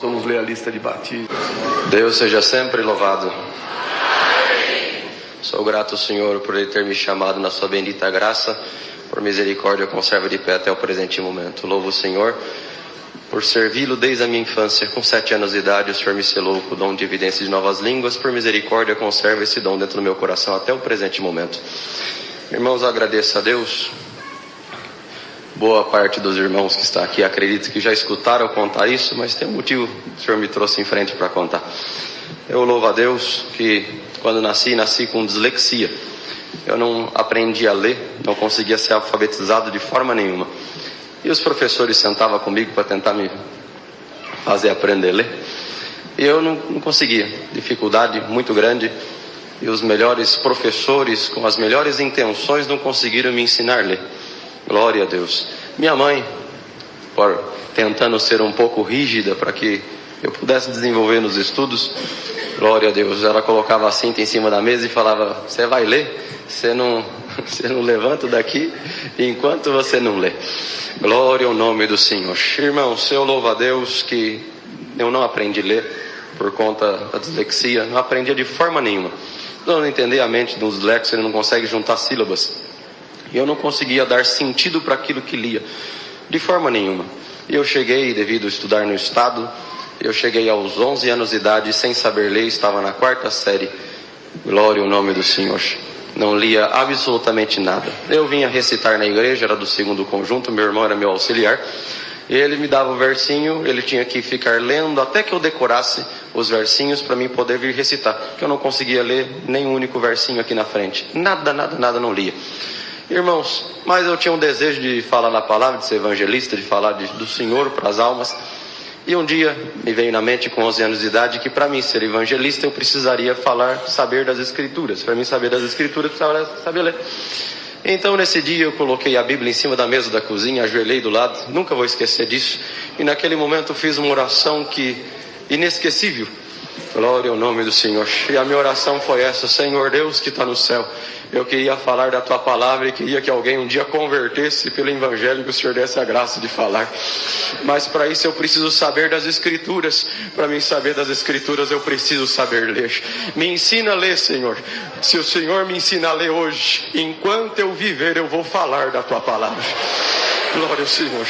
Vamos ler a lista de batismo. Deus seja sempre louvado. Sou grato ao Senhor por Ele ter me chamado na sua bendita graça. Por misericórdia, conserva de pé até o presente momento. Louvo o Senhor por servi-lo desde a minha infância. Com 7 anos de idade, o Senhor me selou com o dom de evidência de novas línguas. Por misericórdia, conserva esse dom dentro do meu coração até o presente momento. Irmãos, agradeço a Deus. Boa parte dos irmãos que está aqui acredito que já escutaram eu contar isso, mas tem um motivo que o Senhor me trouxe em frente para contar. Eu louvo a Deus que quando nasci com dislexia. Eu não aprendi a ler, não conseguia ser alfabetizado de forma nenhuma. E os professores sentavam comigo para tentar me fazer aprender a ler. E eu não conseguia, dificuldade muito grande. E os melhores professores, com as melhores intenções, não conseguiram me ensinar a ler. Glória a Deus. Minha mãe, tentando ser um pouco rígida para que eu pudesse desenvolver nos estudos, glória a Deus, ela colocava a cinta em cima da mesa e falava: você vai ler? Você não levanta daqui enquanto você não lê. Glória ao nome do Senhor. Irmãos, eu louvo a Deus que eu não aprendi a ler por conta da dislexia, não aprendia de forma nenhuma. Não entender a mente de um dislexo, ele não consegue juntar sílabas. E eu não conseguia dar sentido para aquilo que lia, de forma nenhuma. E eu cheguei, devido a estudar no estado, eu cheguei aos 11 anos de idade sem saber ler, estava na 4ª série. Glória ao nome do Senhor. Não lia absolutamente nada. Eu vinha recitar na igreja, era do 2º conjunto, meu irmão era meu auxiliar. E ele me dava o versinho, ele tinha que ficar lendo até que eu decorasse os versinhos para mim poder vir recitar. Porque eu não conseguia ler nem um único versinho aqui na frente. Nada não lia. Irmãos, mas eu tinha um desejo de falar da palavra, de ser evangelista, de falar do Senhor para as almas. E um dia me veio na mente, com 11 anos de idade, que para mim ser evangelista eu precisaria saber das Escrituras. Para mim saber das Escrituras, eu precisava saber ler. Então nesse dia eu coloquei a Bíblia em cima da mesa da cozinha, ajoelhei do lado, nunca vou esquecer disso. E naquele momento eu fiz uma oração inesquecível. Glória ao nome do Senhor. E a minha oração foi essa: Senhor Deus que está no céu, eu queria falar da tua palavra e queria que alguém um dia convertesse pelo evangelho, que o Senhor desse a graça de falar. Mas para isso eu preciso saber das Escrituras. Para mim saber das Escrituras eu preciso saber ler. Me ensina a ler, Senhor. Se o Senhor me ensina a ler hoje, enquanto eu viver eu vou falar da tua palavra. Glória ao Senhor.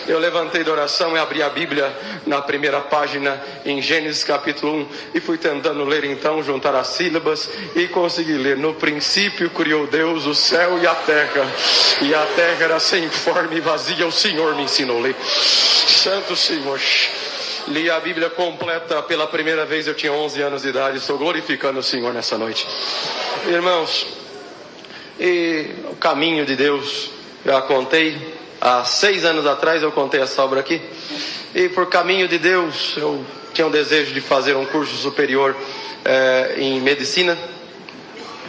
Eu levantei da oração e abri a Bíblia na primeira página, em Gênesis capítulo 1, e fui tentando ler então, juntar as sílabas, e consegui ler: no princípio criou Deus o céu e a terra era sem forma e vazia, o Senhor me ensinou a ler. Santo Senhor. Li a Bíblia completa pela primeira vez, eu tinha 11 anos de idade, estou glorificando o Senhor nessa noite. Irmãos, e o caminho de Deus, eu a contei. Há 6 anos atrás eu contei essa obra aqui. E por caminho de Deus eu tinha um desejo de fazer um curso superior em medicina.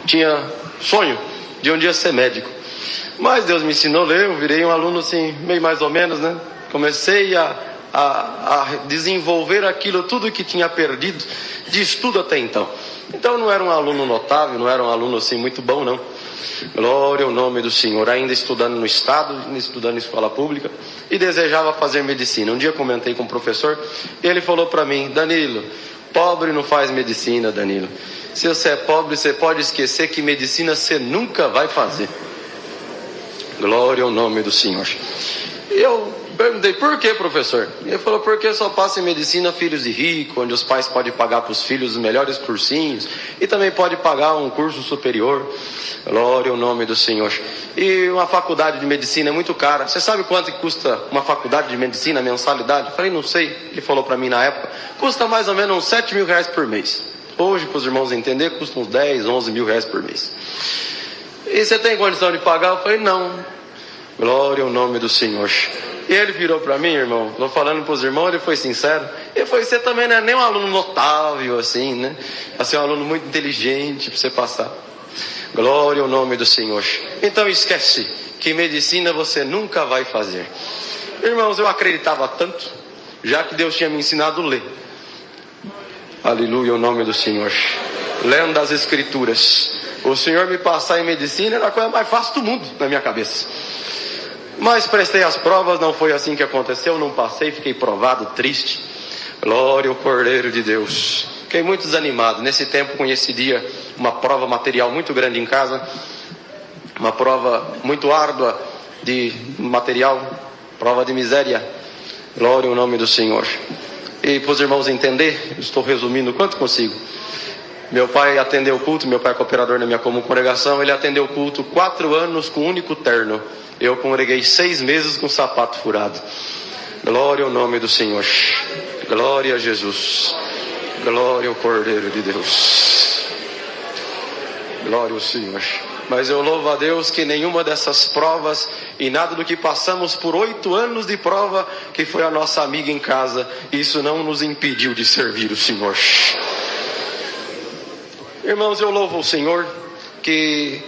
Tinha sonho de um dia ser médico. Mas Deus me ensinou a ler, eu virei um aluno assim, meio mais ou menos, né? Comecei a desenvolver aquilo tudo que tinha perdido de estudo até então. Então não era um aluno notável, não era um aluno assim muito bom, não. Glória ao nome do Senhor. Ainda estudando no estado, estudando em escola pública, e desejava fazer medicina. Um dia comentei com o professor e ele falou para mim: Danilo, pobre não faz medicina, Danilo. Se você é pobre, você pode esquecer que medicina você nunca vai fazer. Glória ao nome do Senhor. Eu perguntei: por que, professor? Ele falou: porque só passa em medicina filhos de rico, onde os pais podem pagar para os filhos os melhores cursinhos, e também pode pagar um curso superior. Glória ao nome do Senhor. E uma faculdade de medicina é muito cara. Você sabe quanto que custa uma faculdade de medicina, a mensalidade? Eu falei: não sei. Ele falou para mim na época: custa mais ou menos uns 7 mil reais por mês. Hoje, para os irmãos entenderem, custa uns 10, 11 mil reais por mês. E você tem condição de pagar? Eu falei: não. Glória ao nome do Senhor. E ele virou para mim, irmão, estou falando para os irmãos, ele foi sincero. Ele falou: você também não é nem um aluno notável assim, né? Você é um aluno muito inteligente para você passar. Glória ao nome do Senhor. Então esquece que medicina você nunca vai fazer. Irmãos, eu acreditava tanto, já que Deus tinha me ensinado a ler. Aleluia, o nome do Senhor. Lendo as Escrituras. O Senhor me passar em medicina era a coisa mais fácil do mundo na minha cabeça. Mas prestei as provas, não foi assim que aconteceu, não passei, fiquei provado, triste. Glória ao Cordeiro de Deus. Fiquei muito desanimado. Nesse tempo coincidia uma prova material muito grande em casa, uma prova muito árdua de material, prova de miséria. Glória ao nome do Senhor. E para os irmãos entender, estou resumindo o quanto consigo. Meu pai atendeu o culto, meu pai é cooperador na minha comum congregação, ele atendeu o culto 4 anos com um único terno. Eu congreguei 6 meses com sapato furado. Glória ao nome do Senhor. Glória a Jesus. Glória ao Cordeiro de Deus. Glória ao Senhor. Mas eu louvo a Deus que nenhuma dessas provas e nada do que passamos por 8 anos de prova, que foi a nossa amiga em casa, isso não nos impediu de servir o Senhor. Irmãos, eu louvo o Senhor que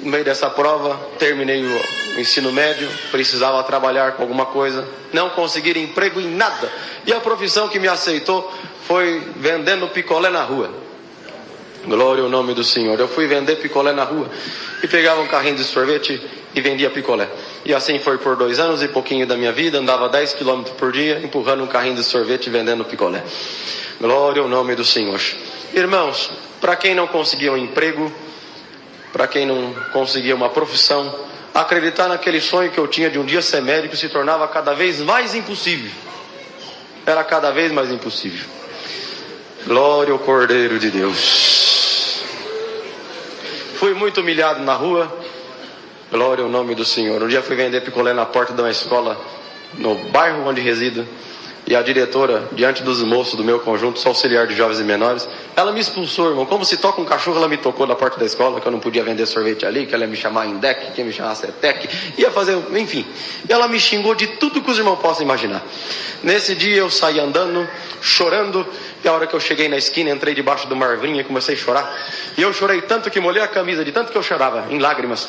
no meio dessa prova terminei o ensino médio, precisava trabalhar com alguma coisa, não consegui emprego em nada, e a profissão que me aceitou foi vendendo picolé na rua. Glória ao nome do Senhor. Eu fui vender picolé na rua e pegava um carrinho de sorvete e vendia picolé. E assim foi por 2 anos e pouquinho da minha vida. Andava 10 km por dia empurrando um carrinho de sorvete e vendendo picolé. Glória ao nome do Senhor. Irmãos, para quem não conseguia um emprego, para quem não conseguia uma profissão, acreditar naquele sonho que eu tinha de um dia ser médico se tornava cada vez mais impossível. Era cada vez mais impossível. Glória ao Cordeiro de Deus. Fui muito humilhado na rua. Glória ao nome do Senhor. Um dia fui vender picolé na porta de uma escola no bairro onde resido. E a diretora, diante dos moços do meu conjunto, sou auxiliar de jovens e menores, ela me expulsou, irmão. Como se toca um cachorro, ela me tocou na porta da escola, que eu não podia vender sorvete ali, que ela ia me chamar Indec, que ia me chamar Cetec, ia fazer, enfim. E ela me xingou de tudo que os irmãos possam imaginar. Nesse dia eu saí andando, chorando, e a hora que eu cheguei na esquina, entrei debaixo de uma arvinha e comecei a chorar. E eu chorei tanto que molhei a camisa, de tanto que eu chorava, em lágrimas.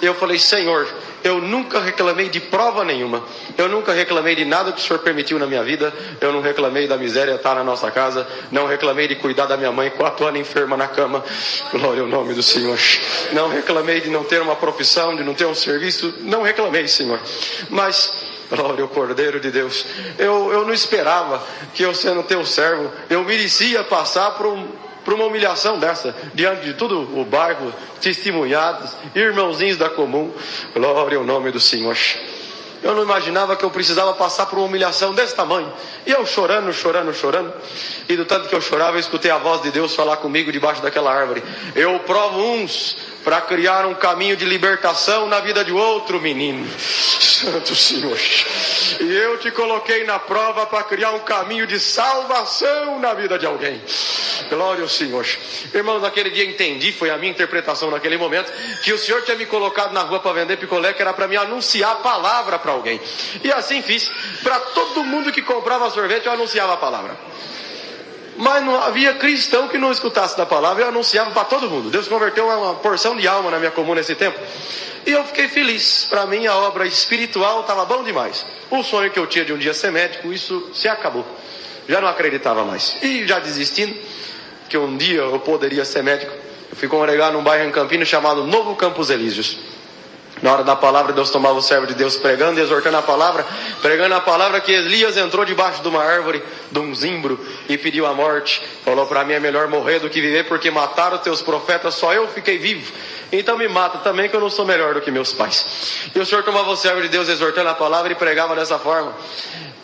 E eu falei, Senhor, eu nunca reclamei de prova nenhuma. Eu nunca reclamei de nada que o Senhor permitiu na minha vida. Eu não reclamei da miséria estar na nossa casa. Não reclamei de cuidar da minha mãe 4 anos enferma na cama. Glória ao nome do Senhor. Não reclamei de não ter uma profissão, de não ter um serviço. Não reclamei, Senhor. Mas, glória ao Cordeiro de Deus, eu não esperava que eu, sendo teu servo, eu merecia passar por uma humilhação dessa, diante de todo o bairro, testemunhados, irmãozinhos da comum. Glória ao nome do Senhor. Eu não imaginava que eu precisava passar por uma humilhação desse tamanho. E eu chorando. E do tanto que eu chorava, eu escutei a voz de Deus falar comigo debaixo daquela árvore. Eu provo uns para criar um caminho de libertação na vida de outro menino. Santo Senhor. E eu te coloquei na prova para criar um caminho de salvação na vida de alguém. Glória ao Senhor. Irmãos, naquele dia entendi, foi a minha interpretação naquele momento, que o Senhor tinha me colocado na rua para vender picolé, que era para me anunciar a palavra para alguém. E assim fiz. Para todo mundo que comprava sorvete, eu anunciava a palavra. Mas não havia cristão que não escutasse da palavra. Eu anunciava para todo mundo. Deus converteu uma porção de alma na minha comum nesse tempo. E eu fiquei feliz. Para mim a obra espiritual estava bom demais. O sonho que eu tinha de um dia ser médico, isso se acabou. Já não acreditava mais. E já desistindo, que um dia eu poderia ser médico, eu fui congregar num bairro em Campinas chamado Novo Campos Elíseos. Na hora da palavra, Deus tomava o servo de Deus pregando, exortando a palavra, pregando a palavra, que Elias entrou debaixo de uma árvore, de um zimbro, e pediu a morte. Falou, para mim é melhor morrer do que viver, porque mataram os teus profetas, só eu fiquei vivo. Então me mata também, que eu não sou melhor do que meus pais. E o Senhor tomava o servo de Deus exortando a palavra e pregava dessa forma.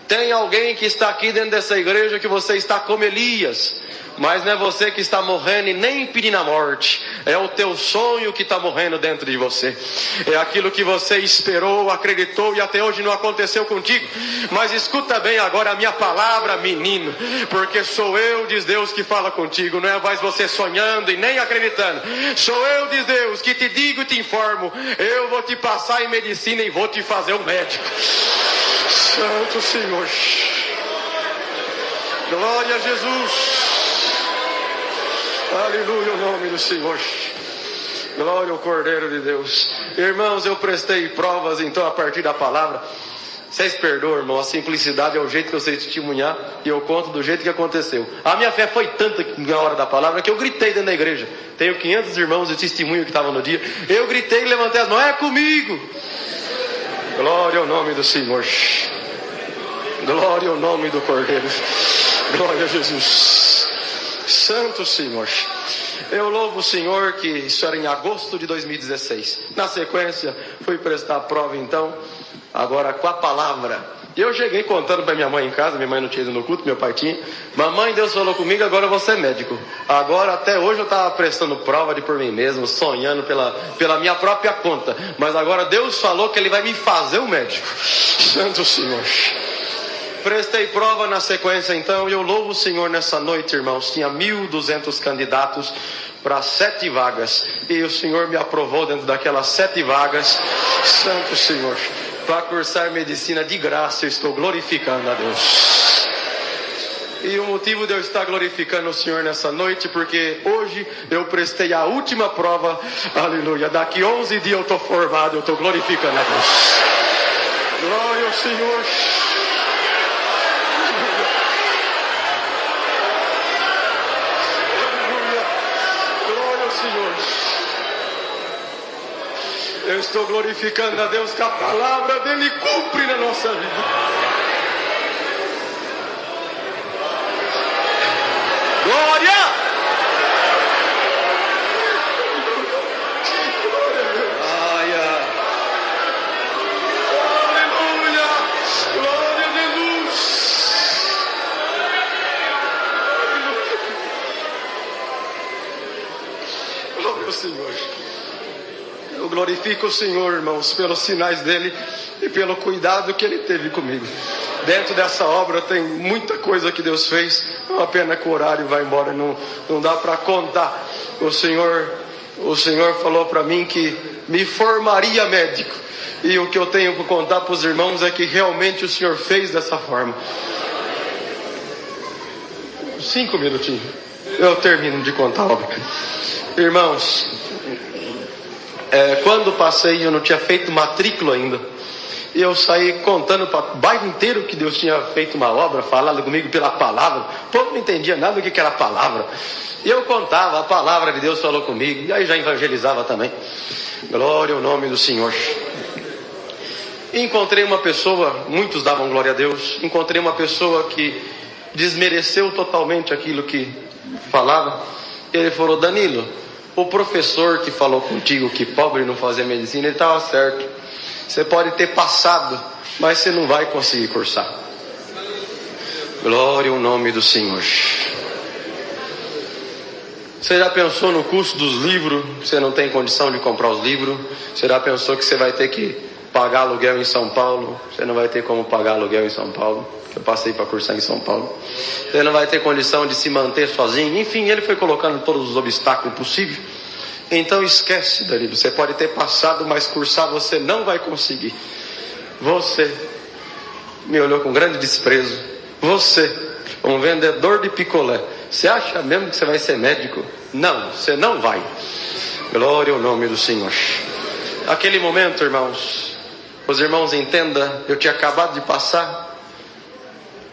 Tem alguém que está aqui dentro dessa igreja que você está como Elias, mas não é você que está morrendo e nem pedindo a morte. É o teu sonho que está morrendo dentro de você. É aquilo que você esperou, acreditou e até hoje não aconteceu contigo. Mas escuta bem agora a minha palavra, menino, porque sou eu, diz Deus, que fala contigo. Não é mais você sonhando e nem acreditando. Sou eu, diz Deus, que te digo e te informo. Eu vou te passar em medicina e vou te fazer um médico. Santo Senhor. Glória a Jesus. Aleluia, o nome do Senhor. Glória ao Cordeiro de Deus. Irmãos, eu prestei provas então a partir da palavra. Vocês perdoam, irmão, a simplicidade é o jeito que eu sei testemunhar, e eu conto do jeito que aconteceu. A minha fé foi tanta na hora da palavra que eu gritei dentro da igreja. Tenho 500 irmãos de testemunho que estavam no dia. Eu gritei e levantei as mãos, é comigo. Glória ao nome do Senhor. Glória ao nome do Cordeiro. Glória a Jesus. Santo Senhor. Eu louvo o Senhor que isso era em agosto de 2016. Na sequência, fui prestar a prova então, agora com a palavra. Eu cheguei contando para minha mãe em casa, minha mãe não tinha ido no culto, meu pai tinha. Mamãe, Deus falou comigo, agora eu vou ser médico. Agora, até hoje eu estava prestando prova de por mim mesmo, sonhando pela minha própria conta. Mas agora Deus falou que Ele vai me fazer um médico. Santo Senhor. Prestei prova na sequência então, e eu louvo o Senhor nessa noite, irmãos. Tinha 1.200 candidatos para 7 vagas. E o Senhor me aprovou dentro daquelas 7 vagas. Santo Senhor. Para cursar medicina de graça, eu estou glorificando a Deus. E o motivo de eu estar glorificando o Senhor nessa noite, porque hoje eu prestei a última prova, aleluia. Daqui 11 dias eu estou formado, eu estou glorificando a Deus. Glória ao Senhor. Glória ao Senhor. Eu estou glorificando a Deus que a palavra dele cumpre na nossa vida. Glória! Glória! Aleluia! Glória a Jesus! Glória ao Senhor. Eu glorifico o Senhor, irmãos, pelos sinais dele e pelo cuidado que ele teve comigo. Dentro dessa obra tem muita coisa que Deus fez. É uma pena que o horário vai embora, não dá para contar. O Senhor falou para mim que me formaria médico. E o que eu tenho para contar para os irmãos é que realmente o Senhor fez dessa forma. 5 minutinhos. Eu termino de contar a obra. Irmãos, quando passei, eu não tinha feito matrícula ainda. E eu saí contando para o bairro inteiro que Deus tinha feito uma obra, falado comigo pela palavra. O povo não entendia nada do que era a palavra. E eu contava, a palavra de Deus falou comigo. E aí já evangelizava também. Glória ao nome do Senhor. E encontrei uma pessoa, muitos davam glória a Deus. Encontrei uma pessoa que desmereceu totalmente aquilo que falava. Ele falou: Danilo, o professor que falou contigo que pobre não fazia medicina, ele estava certo. Você pode ter passado, mas você não vai conseguir cursar. Glória ao nome do Senhor. Você já pensou no custo dos livros? Você não tem condição de comprar os livros? Você já pensou que você vai ter que pagar aluguel em São Paulo? Você não vai ter como pagar aluguel em São Paulo. Eu passei para cursar em São Paulo. Você não vai ter condição de se manter sozinho. Enfim, ele foi colocando todos os obstáculos possíveis. Então esquece, Danilo. Você pode ter passado, mas cursar você não vai conseguir. Você me olhou com grande desprezo. Você, um vendedor de picolé. Você acha mesmo que você vai ser médico? Não, você não vai. Glória ao nome do Senhor. Aquele momento, irmãos, os irmãos entendam, eu tinha acabado de passar.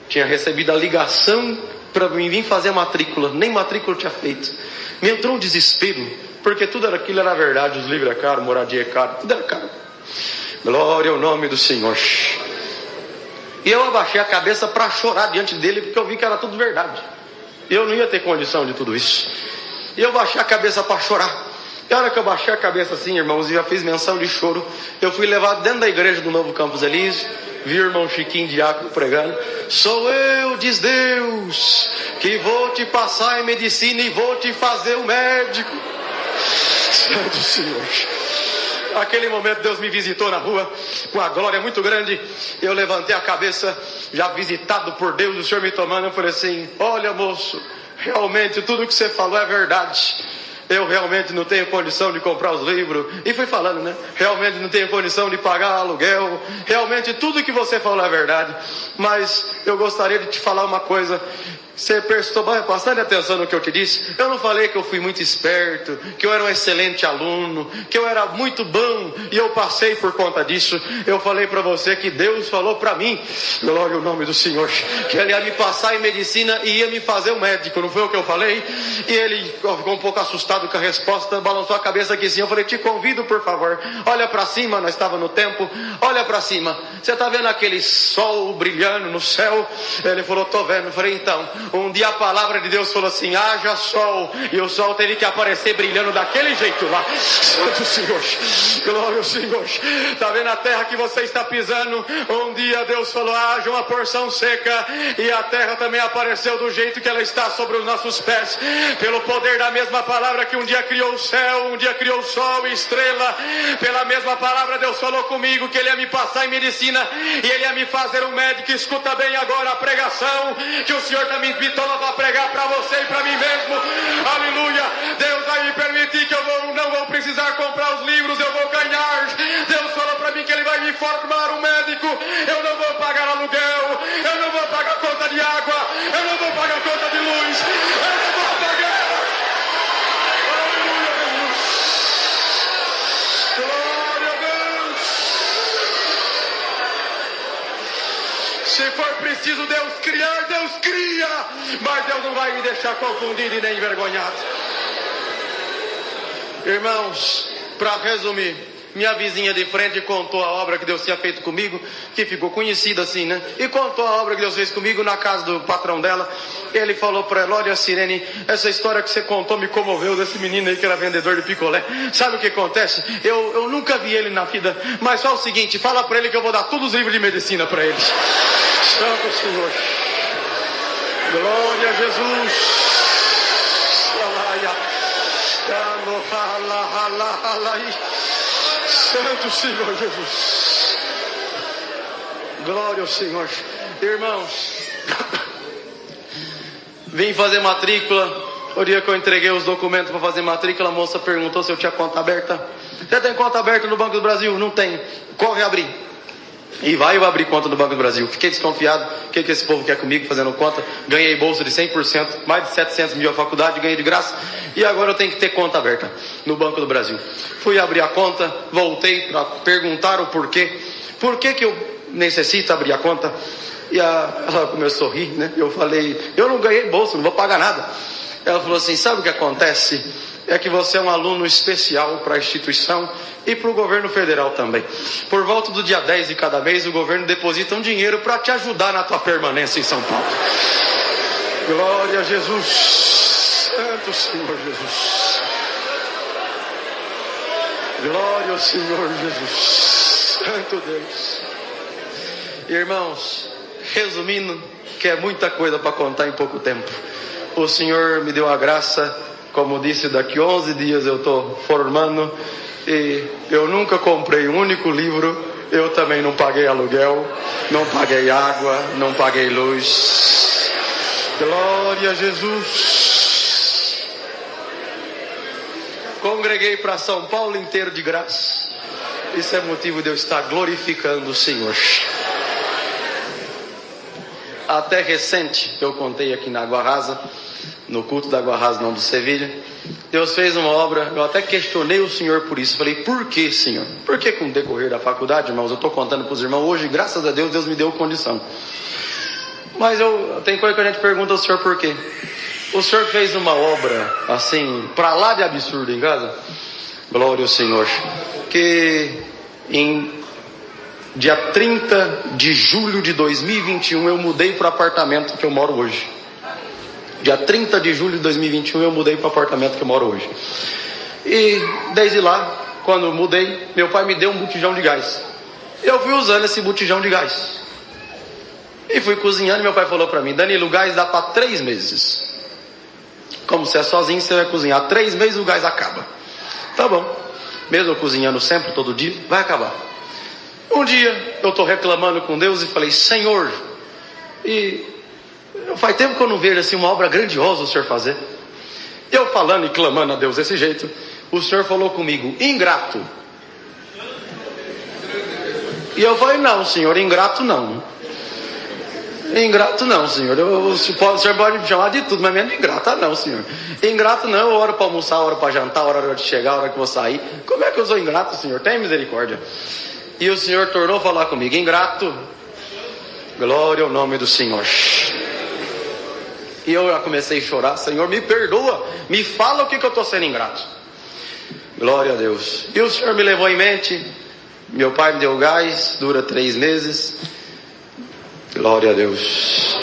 Tinha recebido a ligação para vir fazer a matrícula. Nem matrícula eu tinha feito. Me entrou um desespero, porque tudo aquilo era verdade. Os livros é caro, moradia é caro, tudo era caro. Glória ao nome do Senhor. E eu abaixei a cabeça para chorar diante dele, porque eu vi que era tudo verdade. E eu não ia ter condição de tudo isso. E eu baixei a cabeça para chorar. E a hora que eu baixei a cabeça assim, irmãos, e já fiz menção de choro, eu fui levado dentro da igreja do Novo Campos Elísio. Vi o irmão Chiquinho Diácono pregando: sou eu, diz Deus, que vou te passar em medicina e vou te fazer um médico. Santo Senhor. Aquele momento Deus me visitou na rua com uma glória muito grande. Eu levantei a cabeça, já visitado por Deus, o Senhor me tomando. Eu falei assim: olha, moço, realmente tudo que você falou é verdade. Eu realmente não tenho condição de comprar os livros. E fui falando, né? Realmente não tenho condição de pagar aluguel. Realmente tudo que você falou é verdade. Mas eu gostaria de te falar uma coisa. Você prestou bastante atenção no que eu te disse. Eu não falei que eu fui muito esperto, que eu era um excelente aluno, que eu era muito bom e eu passei por conta disso. Eu falei para você que Deus falou para mim, glória ao nome do Senhor, que Ele ia me passar em medicina e ia me fazer um médico. Não foi o que eu falei? E ele ficou um pouco assustado com a resposta, balançou a cabeça aqui sim. Eu falei: te convido, por favor, olha para cima. Nós estávamos no templo. Olha para cima. Você está vendo aquele sol brilhando no céu? Ele falou: tô vendo. Eu falei: então, Um dia a palavra de Deus falou assim: haja sol, e o sol teve que aparecer brilhando daquele jeito lá. Santo Senhor, glória ao Senhor. Está vendo a terra que você está pisando? Um dia Deus falou: haja uma porção seca, e a terra também apareceu do jeito que ela está sobre os nossos pés, pelo poder da mesma palavra que um dia criou o céu, um dia criou o sol e estrela. Pela mesma palavra Deus falou comigo que Ele ia me passar em medicina e Ele ia me fazer um médico. Escuta bem agora a pregação que o Senhor está me invitando para pregar para você e para mim mesmo. Aleluia. Deus vai me permitir que eu não vou precisar comprar os livros, eu vou ganhar. Deus falou para mim que Ele vai me formar um médico. Eu não vou pagar aluguel, eu não vou pagar conta de água, eu não vou pagar conta de luz, eu não vou pagar. Aleluia, Jesus. Glória a Deus. Se for preciso Deus criar, Deus cria, mas Deus não vai me deixar confundido e nem envergonhado. Irmãos, para resumir, minha vizinha de frente contou a obra que Deus tinha feito comigo, que ficou conhecida assim, né? E contou a obra que Deus fez comigo na casa do patrão dela. Ele falou para ela: olha, Sirene, essa história que você contou me comoveu, desse menino aí que era vendedor de picolé. Sabe o que acontece? Eu nunca vi ele na vida, mas só o seguinte: fala para ele que eu vou dar todos os livros de medicina para ele. Santo Senhor, glória a Jesus. Santo Senhor Jesus, glória ao Senhor. Irmãos, vim fazer matrícula. O dia que eu entreguei os documentos para fazer matrícula, a moça perguntou se eu tinha conta aberta. Você tem conta aberta no Banco do Brasil? Não tem. Corre abrir. E vai eu abrir conta no Banco do Brasil. Fiquei desconfiado. O que esse povo quer comigo fazendo conta? Ganhei bolsa de 100%, mais de 700 mil a faculdade, ganhei de graça. E agora eu tenho que ter conta aberta no Banco do Brasil. Fui abrir a conta, voltei para perguntar o porquê. Por que eu necessito abrir a conta? E ela começou a rir, né? Eu falei: eu não ganhei bolsa, não vou pagar nada. Ela falou assim: sabe o que acontece? É que você é um aluno especial para a instituição e para o governo federal também. Por volta do dia 10 de cada mês, o governo deposita um dinheiro para te ajudar na tua permanência em São Paulo. Glória a Jesus. Santo Senhor Jesus. Glória ao Senhor Jesus. Santo Deus. Irmãos, resumindo, que é muita coisa para contar em pouco tempo. O Senhor me deu a graça, como disse, daqui 11 dias eu estou formando, e eu nunca comprei um único livro, eu também não paguei aluguel, não paguei água, não paguei luz. Glória a Jesus. Congreguei para São Paulo inteiro de graça. Isso é motivo de eu estar glorificando o Senhor. Até recente, eu contei aqui na Água Rasa, no culto da Água Rasa, não do Sevilha, Deus fez uma obra. Eu até questionei o Senhor por isso. Falei: por que, Senhor? Por que com o decorrer da faculdade, irmãos, eu estou contando para os irmãos hoje, graças a Deus, Deus me deu condição. Mas tem coisa que a gente pergunta ao Senhor por quê. O Senhor fez uma obra assim, para lá de absurdo em casa. Glória ao Senhor. Que em dia 30 de julho de 2021 eu mudei para o apartamento que eu moro hoje. Dia 30 de julho de 2021 eu mudei para o apartamento que eu moro hoje. E desde lá, quando eu mudei, meu pai me deu um botijão de gás. Eu fui usando esse botijão de gás. E fui cozinhando e meu pai falou para mim: Danilo, o gás dá para 3 meses. Como você é sozinho, você vai cozinhar 3 meses, o gás acaba. Tá bom. Mesmo eu cozinhando sempre, todo dia, vai acabar. Um dia eu estou reclamando com Deus e falei: Senhor, faz tempo que eu não vejo assim uma obra grandiosa o Senhor fazer. Eu falando e clamando a Deus desse jeito, o Senhor falou comigo: ingrato. E eu falei: não, Senhor, ingrato não. Ingrato não, Senhor. O Senhor pode me chamar de tudo, mas menos ingrato não, Senhor. Ingrato não, eu oro para almoçar, hora para jantar, hora de chegar, hora que vou sair. Como é que eu sou ingrato, Senhor? Tem misericórdia. E o Senhor tornou a falar comigo: ingrato. Glória ao nome do Senhor. E eu já comecei a chorar: Senhor, me perdoa, me fala o que eu estou sendo ingrato. Glória a Deus. E o Senhor me levou em mente. Meu pai me deu gás, dura 3 meses. Glória a Deus.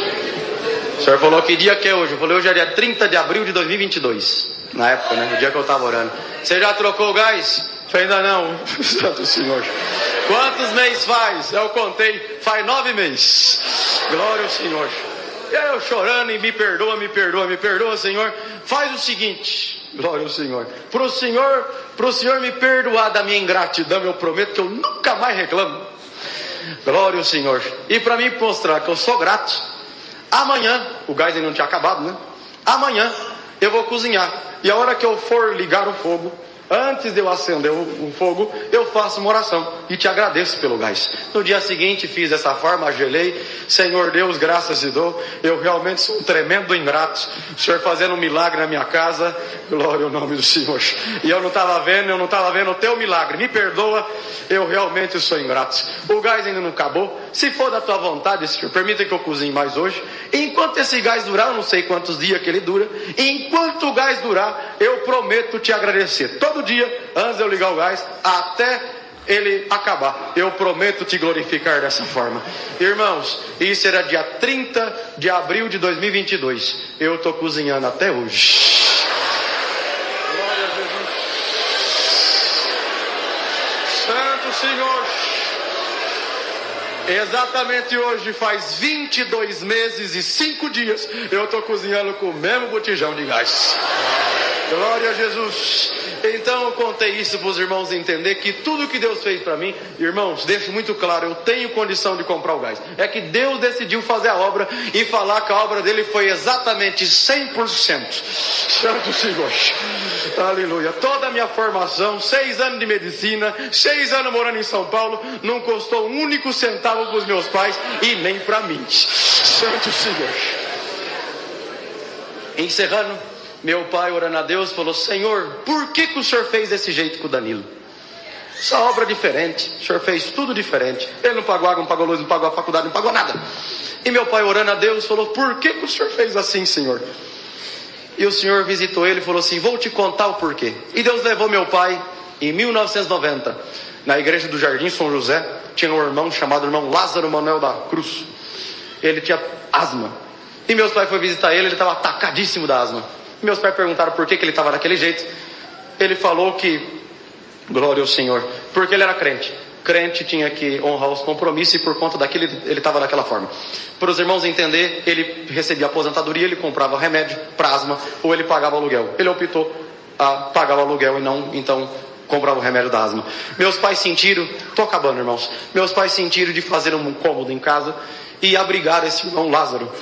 senhor falou que dia que é hoje? Eu falei, hoje é dia 30 de abril de 2022. Na época, né? No dia que eu estava orando. Você já trocou o gás? Eu falei, ainda não. Santo Senhor. Quantos meses faz? Eu contei. Faz 9 meses. Glória ao Senhor. E aí eu chorando e me perdoa, Senhor. Faz o seguinte. Glória ao Senhor. Pro Senhor me perdoar da minha ingratidão, eu prometo que eu nunca mais reclamo. Glória ao Senhor. E para mim mostrar que eu sou grato, amanhã, o gás ainda não tinha acabado, né? Amanhã eu vou cozinhar. E a hora que eu for ligar o fogo, antes de eu acender o fogo, eu faço uma oração e te agradeço pelo gás. No dia seguinte fiz dessa forma, gelei. Senhor Deus, graças te dou. Eu realmente sou um tremendo ingrato. O Senhor fazendo um milagre na minha casa. Glória ao nome do Senhor. E eu não estava vendo o teu milagre. Me perdoa, eu realmente sou ingrato. O gás ainda não acabou. Se for da tua vontade, Senhor, permita que eu cozinhe mais hoje. Enquanto esse gás durar, eu não sei quantos dias que ele dura. Enquanto o gás durar, eu prometo te agradecer. Todo dia, antes de eu ligar o gás, até ele acabar, eu prometo te glorificar dessa forma. Irmãos, isso era dia 30 de abril de 2022. Eu estou cozinhando até hoje. Glória a Jesus. Santo Senhor. Exatamente hoje faz 22 meses e 5 dias eu estou cozinhando com o mesmo botijão de gás. Glória a Jesus. Então eu contei isso para os irmãos entender que tudo que Deus fez para mim, irmãos, deixo muito claro, eu tenho condição de comprar o gás. É que Deus decidiu fazer a obra e falar que a obra dele foi exatamente 100%. Santo Senhor. Aleluia. Toda a minha formação, 6 anos de medicina, 6 anos morando em São Paulo, não custou um único centavo para os meus pais e nem para mim. Santo Senhor. Encerrando, meu pai, orando a Deus, falou: Senhor, por que o Senhor fez desse jeito com o Danilo? Essa obra diferente, o Senhor fez tudo diferente. Ele não pagou água, não pagou luz, não pagou a faculdade, não pagou nada. E meu pai, orando a Deus, falou: por que o Senhor fez assim, Senhor? E o Senhor visitou ele e falou assim: vou te contar o porquê. E Deus levou meu pai em 1990, na igreja do Jardim São José. Tinha um irmão chamado irmão Lázaro Manuel da Cruz. Ele tinha asma. E meus pais foram visitar ele estava atacadíssimo da asma. Meus pais perguntaram por que ele estava daquele jeito. Ele falou que, glória ao Senhor, porque ele era crente. Crente tinha que honrar os compromissos e por conta daquilo ele estava daquela forma. Para os irmãos entender, ele recebia aposentadoria, ele comprava remédio para asma ou ele pagava aluguel. Ele optou a pagar o aluguel e não, então, comprava o remédio da asma. Meus pais sentiram, estou acabando, irmãos. Meus pais sentiram de fazer um cômodo em casa e abrigar esse irmão Lázaro.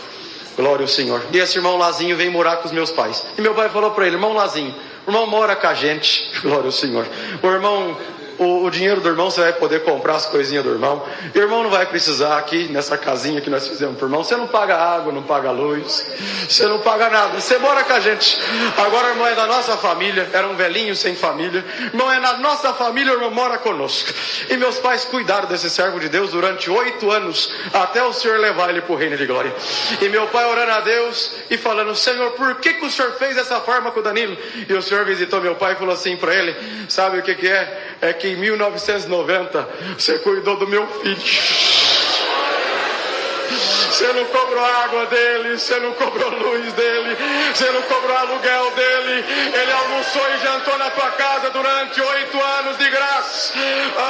Glória ao Senhor. E esse irmão Lazinho veio morar com os meus pais. E meu pai falou para ele: irmão Lazinho, o irmão mora com a gente. Glória ao Senhor. O irmão, o dinheiro do irmão você vai poder comprar as coisinhas do irmão. O irmão não vai precisar aqui nessa casinha que nós fizemos para o irmão. Você não paga água, não paga luz, você não paga nada. Você mora com a gente. Agora o irmão é da nossa família. Era um velhinho sem família. O irmão é na nossa família, o irmão mora conosco. E meus pais cuidaram desse servo de Deus durante 8 anos, até o Senhor levar ele para o reino de glória. E meu pai orando a Deus e falando: Senhor, por que o Senhor fez dessa forma com o Danilo? E o Senhor visitou meu pai e falou assim para ele: sabe o que é? É que em 1990 você cuidou do meu filho. Você não cobrou a água dele, você não cobrou a luz dele, você não cobrou o aluguel dele. Ele almoçou e jantou na tua casa durante 8 anos de graça.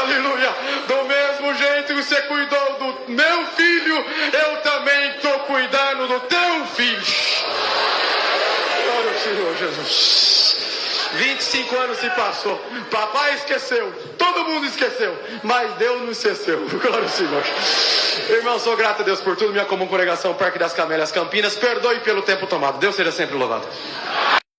Aleluia. Do mesmo jeito que você cuidou do meu filho, eu também estou cuidando do teu filho. Glória ao Senhor Jesus. 25 anos se passou. Papai esqueceu. Todo mundo esqueceu. Mas Deus não esqueceu. Glória ao Senhor. Irmão, sou grato a Deus por tudo. Minha comum congregação, Parque das Camélias, Campinas. Perdoe pelo tempo tomado. Deus seja sempre louvado.